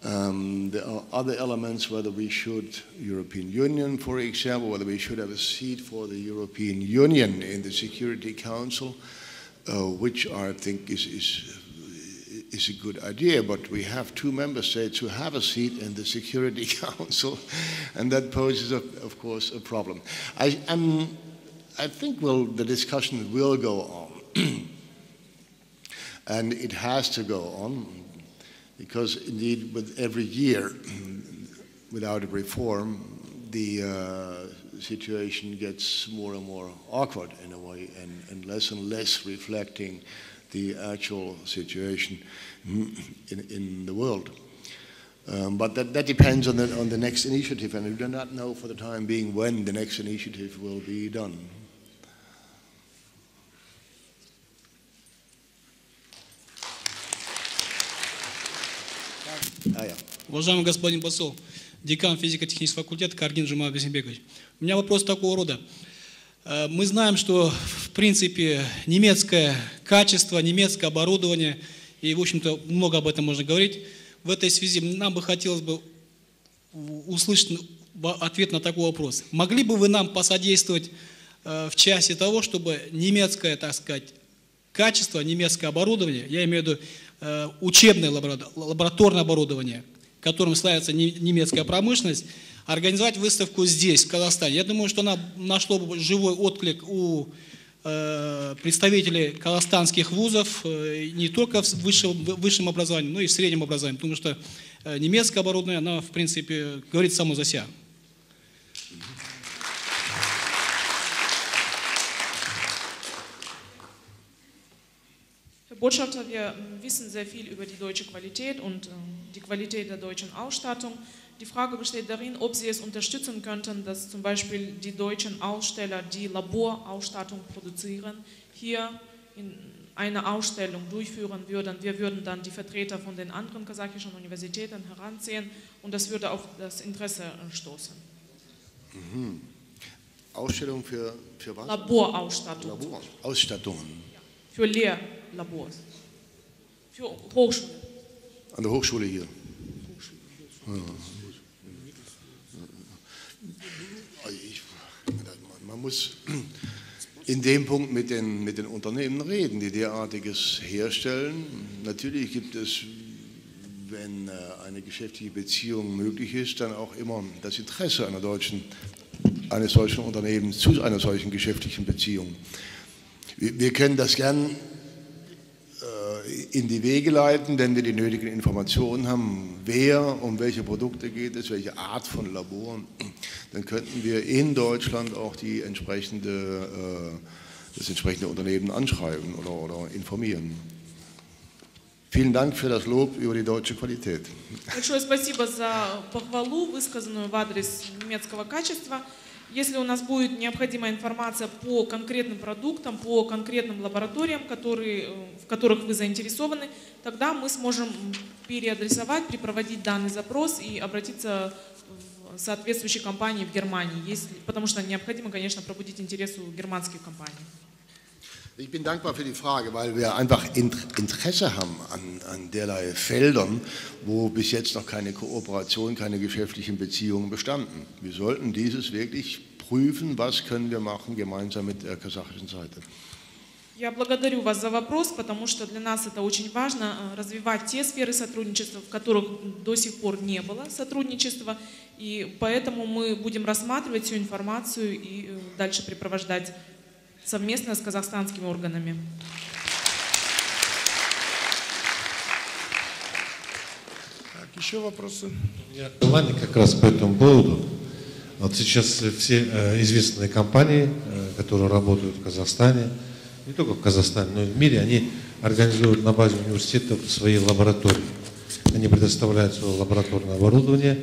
There are other elements, whether we should, European Union, for example, whether we should have a seat for the European Union in the Security Council, which I think is a good idea, but we have two member states who have a seat in the Security Council, and that poses, of course, a problem. I think the discussion will go on, and it has to go on, because indeed, with every year, without a reform, the situation gets more and more awkward in a way, and less reflecting the actual situation in the world. But that depends on the next initiative, and we do not know for the time being when the next initiative will be done. Уважаемый господин посол, декан физико-технического факультета Каргин Жумаб Бесенбекович, у меня вопрос такого рода. Мы знаем, что, в принципе, немецкое качество, немецкое оборудование, и, в общем-то, много об этом можно говорить. В этой связи нам бы хотелось бы услышать ответ на такой вопрос. Могли бы вы нам посодействовать в части того, чтобы немецкое, так сказать, качество, немецкое оборудование, я имею в виду учебное лабораторное оборудование, которым славится немецкая промышленность, организовать выставку здесь, в Казахстане. Я думаю, что она нашло бы живой отклик у представителей казахстанских вузов, не только в высшем образовании, но и в среднем образовании, потому что немецкое оборудование, оно, в принципе, говорит само за себя. Herr Botschafter, wir wissen sehr viel über die deutsche Qualität und die Qualität der deutschen Ausstattung. Die Frage besteht darin, ob Sie es unterstützen könnten, dass zum Beispiel die deutschen Aussteller, die Laborausstattung produzieren, hier in eine Ausstellung durchführen würden. Wir würden dann die Vertreter von den anderen kasachischen Universitäten heranziehen und das würde auf das Interesse stoßen. Mhm. Ausstellung für was? Laborausstattung. Laborausstattungen. Ja. Für Lehrlabors. Für Hochschulen. An der Hochschule hier. Man muss in dem Punkt mit den Unternehmen reden, die derartiges herstellen. Natürlich gibt es, wenn eine geschäftliche Beziehung möglich ist, dann auch immer das Interesse eines solchen Unternehmens zu einer solchen geschäftlichen Beziehung. Wir können das gern in die Wege leiten, wenn wir die nötigen Informationen haben, um welche Produkte geht es, welche Art von Laboren, dann könnten wir in Deutschland auch das entsprechende Unternehmen anschreiben oder informieren. Vielen Dank für das Lob über die deutsche Qualität. Большое спасибо за похвалу, высказанную в адрес немецкого качества. Если у нас будет необходимая информация по конкретным продуктам, по конкретным лабораториям, в которых вы заинтересованы, тогда мы сможем переадресовать, припроводить данный запрос и обратиться соответствующей компании в Германии, потому что необходимо, конечно, пробудить интерес у германских компаний. Ich bin dankbar für die Frage, weil wir einfach Interesse haben an derlei Feldern, wo bis jetzt noch keine Kooperation, keine geschäftlichen Beziehungen bestanden. Wir sollten dieses wirklich prüfen, was können wir machen gemeinsam mit der kasachischen Seite. Я благодарю вас за вопрос, потому что для нас это очень важно развивать те сферы сотрудничества, в которых до сих пор не было сотрудничества, и поэтому мы будем рассматривать всю информацию и дальше препровождать совместно с казахстанскими органами. Так, еще вопросы? У меня желание как раз по этому поводу. Вот сейчас все известные компании, которые работают в Казахстане, не только в Казахстане, но и в мире, они организуют на базе университетов свои лаборатории. Они предоставляют свое лабораторное оборудование,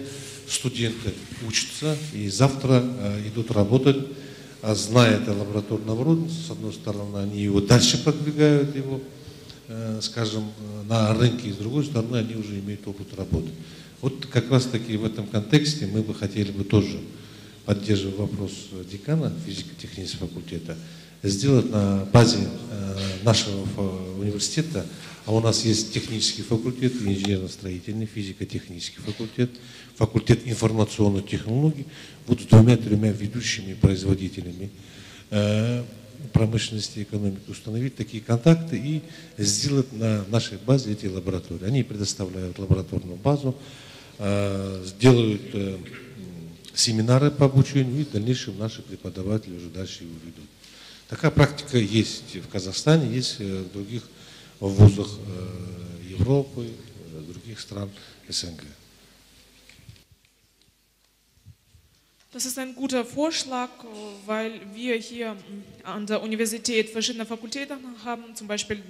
студенты учатся и завтра идут работать. А зная это лабораторное оборудование, с одной стороны, они его дальше продвигают, его, скажем, на рынке, и с другой стороны, они уже имеют опыт работы. Вот как раз таки в этом контексте мы бы хотели бы тоже, поддерживая вопрос декана физико-технического факультета, сделать на базе нашего университета, а у нас есть технический факультет, инженерно-строительный, физико-технический факультет, факультет информационных технологий, вот с 2-3 ведущими производителями промышленности и экономики установить такие контакты и сделать на нашей базе эти лаборатории. Они предоставляют лабораторную базу, сделают семинары по обучению, и в дальнейшем наши преподаватели уже дальше его ведут. Такая практика есть в Казахстане, есть в других вузах Европы, других стран СНГ. Das ist ein guter Vorschlag, weil wir hier an der Universität verschiedene Fakultäten haben, zum Beispiel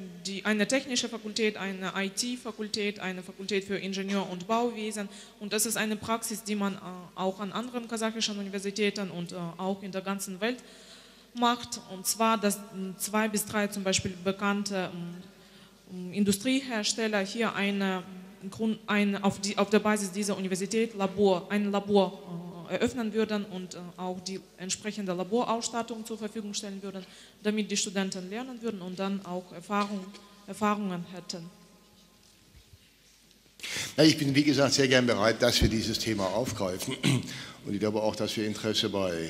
eine technische Fakultät, eine IT-Fakultät, eine Fakultät für Ingenieur- und Bauwesen. Und das ist eine Praxis, die man auch an anderen kasachischen Universitäten und auch in der ganzen Welt macht. Und zwar, dass 2 bis 3 zum Beispiel bekannte Industriehersteller hier auf der Basis dieser Universität ein Labor eröffnen würden und auch die entsprechende Laborausstattung zur Verfügung stellen würden, damit die Studenten lernen würden und dann auch Erfahrungen hätten. Ja, ich bin, wie gesagt, sehr gern bereit, dass wir dieses Thema aufgreifen. Und ich glaube auch, dass wir Interesse bei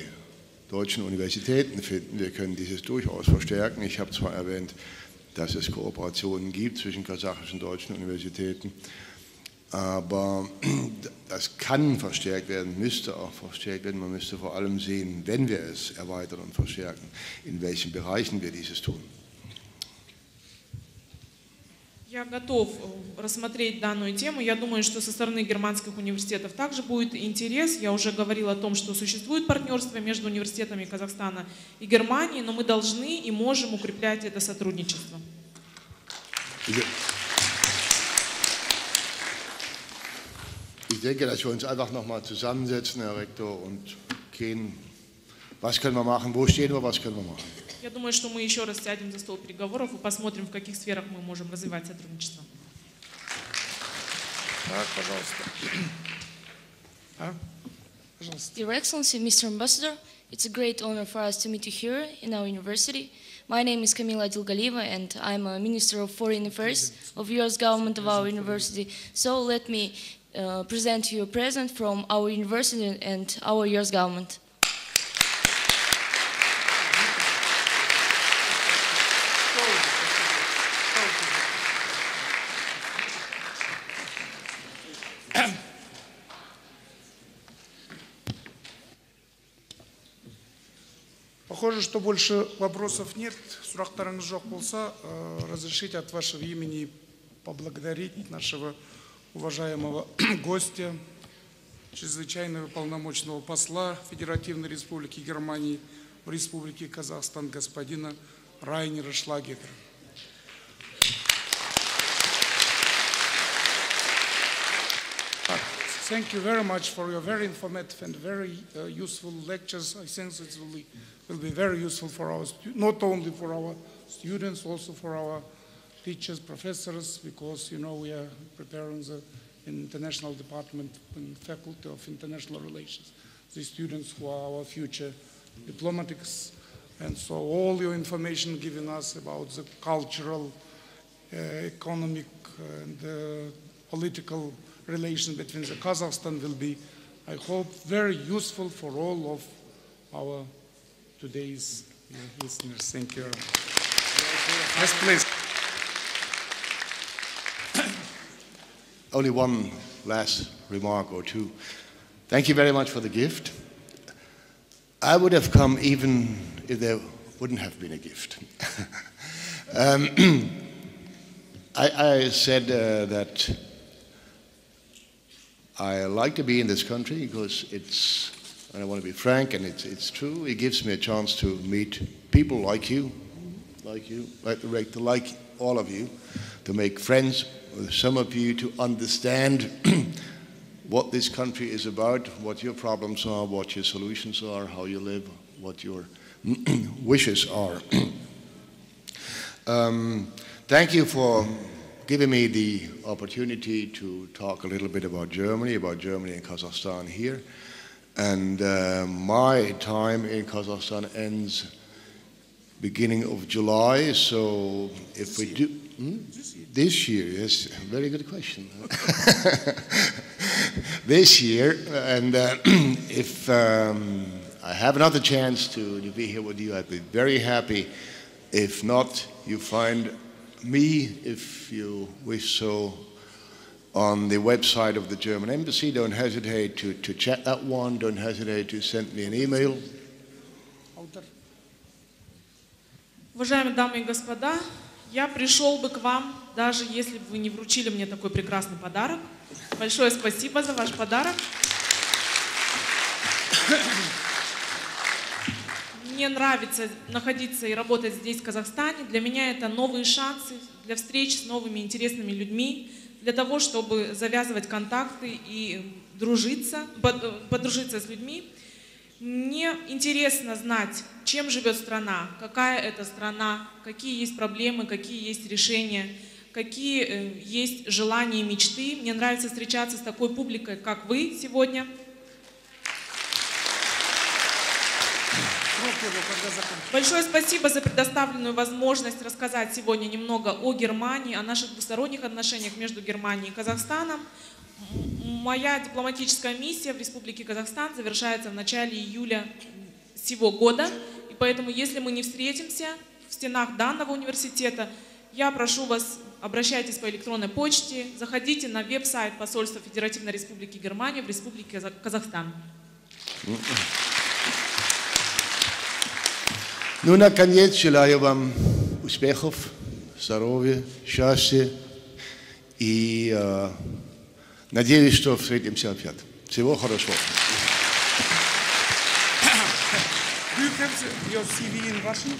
deutschen Universitäten finden. Wir können dieses durchaus verstärken. Ich habe zwar erwähnt, dass es Kooperationen gibt zwischen kasachischen und deutschen Universitäten, aber das kann verstärkt werden, müsste auch verstärkt werden. Man müsste vor allem sehen, wenn wir es erweitern und verstärken, in welchen Bereichen wir dieses tun. Я готов рассмотреть данную тему. Я думаю, что со стороны германских университетов также будет интерес. Я уже говорила о том, что существует партнерство между университетами Казахстана и Германии, но мы должны и можем укреплять это сотрудничество. Ich denke, dass wir uns einfach nochmal zusammensetzen, Herr Rektor, und gehen, was können wir machen, wo stehen wir, was können wir machen. Я думаю, что мы еще раз сядем за стол переговоров и посмотрим, в каких сферах мы можем развивать сотрудничество. Так, пожалуйста. Your Excellency, Mr. Ambassador, it's a great honor for us to meet you here in our university. My name is Kamila Dilgalieva, and I'm a Minister of Foreign Affairs of U.S. government of our university. So let me present you a present from our university and our U.S. government. Похоже, что больше вопросов нет. Сұрақтарыңыз жоқ болса, разрешите от вашего имени поблагодарить нашего уважаемого гостя, чрезвычайного полномочного посла Федеративной Республики Германии в Республике Казахстан господина Райнера Шлагетера. Thank you very much for your very informative and very useful lectures. I think it will be very useful for our not only for our students, also for our teachers, professors, because you know we are preparing the in International Department and Faculty of International Relations. The students who are our future diplomatics. And so all your information giving us about the cultural, economic, and political relation between the Kazakhstan will be, I hope, very useful for all of our today's listeners. Thank you. Yes, please. Only one last remark or two. Thank you very much for the gift. I would have come even if there wouldn't have been a gift. I said that I like to be in this country because it's, and I want to be frank, and it's true, it gives me a chance to meet people like you, like all of you, to make friends with some of you, to understand what this country is about, what your problems are, what your solutions are, how you live, what your wishes are. Thank you for giving me the opportunity to talk a little bit about Germany and Kazakhstan here. And my time in Kazakhstan ends beginning of July, so if we do... This year, yes, very good question. This year, and if I have another chance to be here with you, I'd be very happy. If not, you find me, if you wish so, on the website of the German Embassy. Don't hesitate to check that one. Don't hesitate to send me an email. Уважаемые дамы и господа, я пришел бы к вам, даже если бы вы не вручили мне такой прекрасный подарок. Большое спасибо за ваш подарок. Мне нравится находиться и работать здесь, в Казахстане. Для меня это новые шансы для встреч с новыми интересными людьми, для того, чтобы завязывать контакты и подружиться с людьми. Мне интересно знать, чем живет страна, какая это страна, какие есть проблемы, какие есть решения, какие есть желания и мечты. Мне нравится встречаться с такой публикой, как вы сегодня. Большое спасибо за предоставленную возможность рассказать сегодня немного о Германии, о наших двусторонних отношениях между Германией и Казахстаном. Моя дипломатическая миссия в Республике Казахстан завершается в начале июля сего года. И поэтому, если мы не встретимся в стенах данного университета, я прошу вас, обращайтесь по электронной почте, заходите на веб-сайт посольства Федеративной Республики Германия в Республике Казахстан. Ну, наконец, желаю вам успехов, здоровья, счастья и надеюсь, что встретимся опять. Всего хорошего. Do you have your CV in Russian?